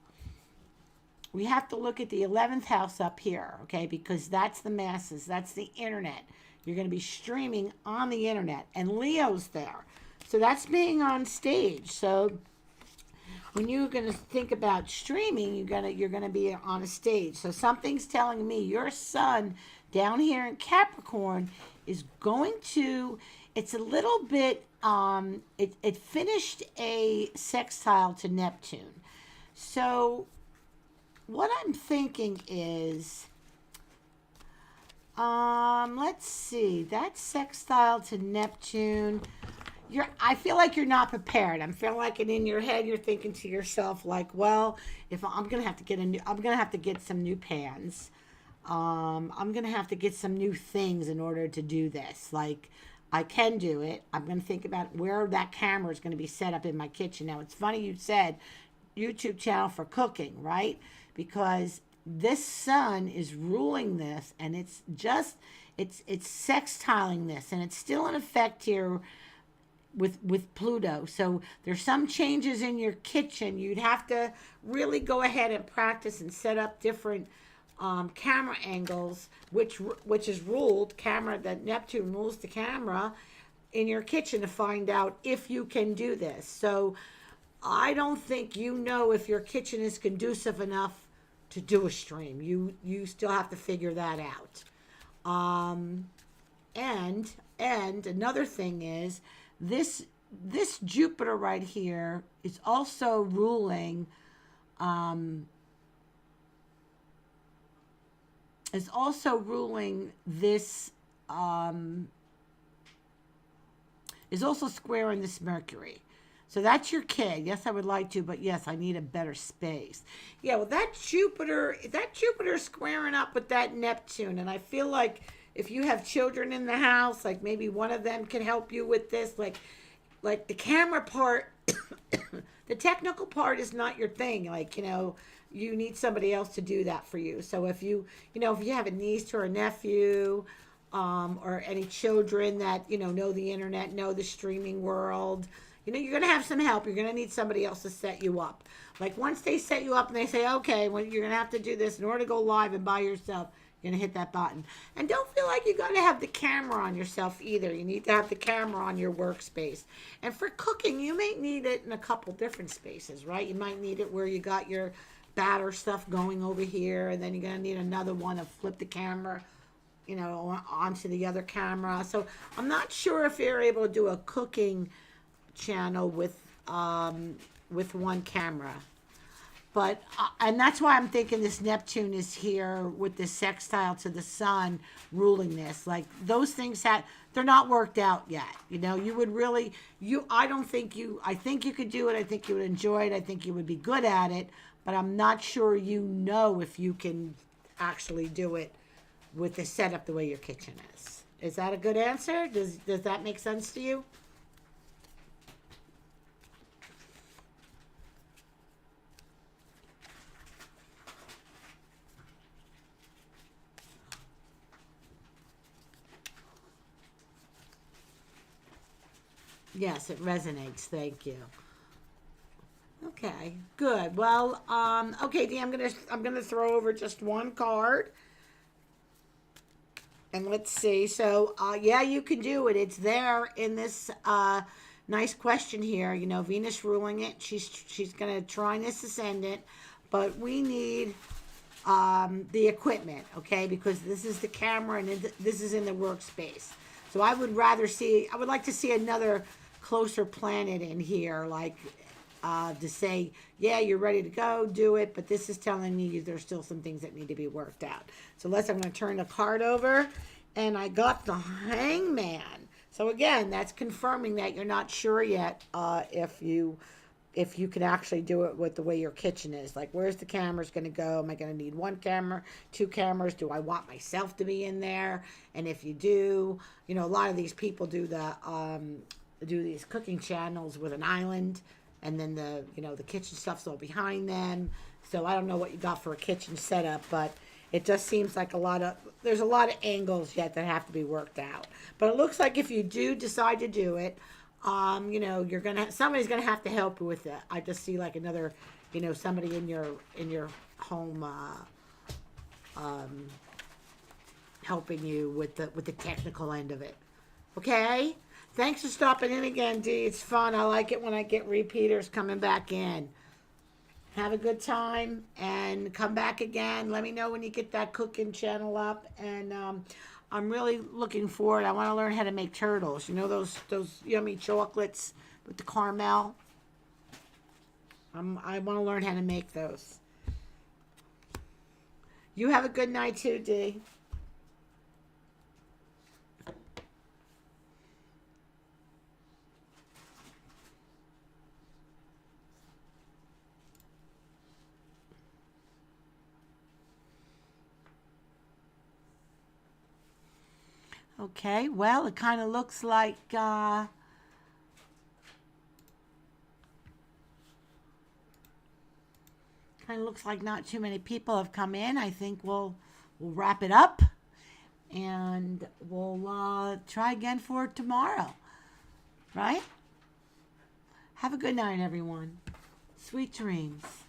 we have to look at the 11th house up here, okay? Because that's the masses. That's the internet. You're going to be streaming on the internet. And Leo's there. So that's being on stage. So when you're going to think about streaming, you're going to be on a stage. So something's telling me your sun down here in Capricorn is going to, it's a little bit, it finished a sextile to Neptune. So what I'm thinking is, let's see, that sextile to Neptune, I feel like you're not prepared. I'm feeling like in your head you're thinking to yourself like, well, if I'm gonna have to get some new pans. I'm gonna have to get some new things in order to do this. Like, I can do it. I'm gonna think about where that camera is gonna be set up in my kitchen. Now, it's funny you said YouTube channel for cooking, right? Because this sun is ruling this, and it's sextiling this, and it's still in effect here with Pluto. So there's some changes in your kitchen. You'd have to really go ahead and practice and set up different camera angles, which is ruled camera, that Neptune rules the camera in your kitchen to find out if you can do this. So I don't think if your kitchen is conducive enough to do a stream. You still have to figure that out. And another thing is, this Jupiter right here is also ruling this is also squaring this Mercury. So that's your kid. Yes, I would like to, but yes, I need a better space. Yeah, well, that Jupiter is squaring up with that Neptune, and I feel like if you have children in the house, like maybe one of them can help you with this, like the camera part, the technical part is not your thing. You need somebody else to do that for you. So if you have a niece or a nephew, or any children that, know the internet, know the streaming world, you're going to have some help. You're going to need somebody else to set you up. Like, once they set you up and they say, okay, well, you're going to have to do this in order to go live and by yourself, you're going to hit that button. And don't feel like you got to have the camera on yourself either. You need to have the camera on your workspace. And for cooking, you may need it in a couple different spaces, right? You might need it where you got your batter stuff going over here, and then you're going to need another one to flip the camera, onto the other camera. So I'm not sure if you're able to do a cooking channel with one camera, but and that's why I'm thinking this Neptune is here with this sextile to the sun ruling this. Like, those things they're not worked out yet. You would really, I think you could do it. I think you would enjoy it. I think you would be good at it, but I'm not sure if you can actually do it with the setup the way your kitchen is. Is that a good answer? Does that make sense to you? Yes, it resonates. Thank you. Okay, good. Well, okay, Dee, I'm gonna throw over just one card, and let's see. So, yeah, you can do it. It's there in this nice question here. You know, Venus ruling it. She's gonna trine this ascendant, but we need the equipment, okay? Because this is the camera and this is in the workspace. So I would like to see another closer planet in here, like to say, yeah, you're ready to go, do it. But this is telling me there's still some things that need to be worked out. So I'm going to turn the card over, and I got the Hangman. So again, that's confirming that you're not sure yet if you can actually do it with the way your kitchen is. Like, where's the cameras going to go? Am I going to need one camera, two cameras? Do I want myself to be in there? And if you do, you know, a lot of these people do these cooking channels with an island, and then the kitchen stuff's all behind them. So I don't know what you got for a kitchen setup, but it just seems like there's a lot of angles yet that have to be worked out. But it looks like if you do decide to do it, you know, somebody's gonna have to help you with it. I just see like another, you know, somebody in your home helping you with the technical end of it. Okay? Thanks for stopping in again, Dee. It's fun. I like it when I get repeaters coming back in. Have a good time and come back again. Let me know when you get that cooking channel up. And I'm really looking forward. I want to learn how to make turtles. You know those yummy chocolates with the caramel? I want to learn how to make those. You have a good night too, Dee. Okay, well, it kind of looks like not too many people have come in. I think we'll wrap it up, and we'll try again for tomorrow. Right? Have a good night, everyone. Sweet dreams.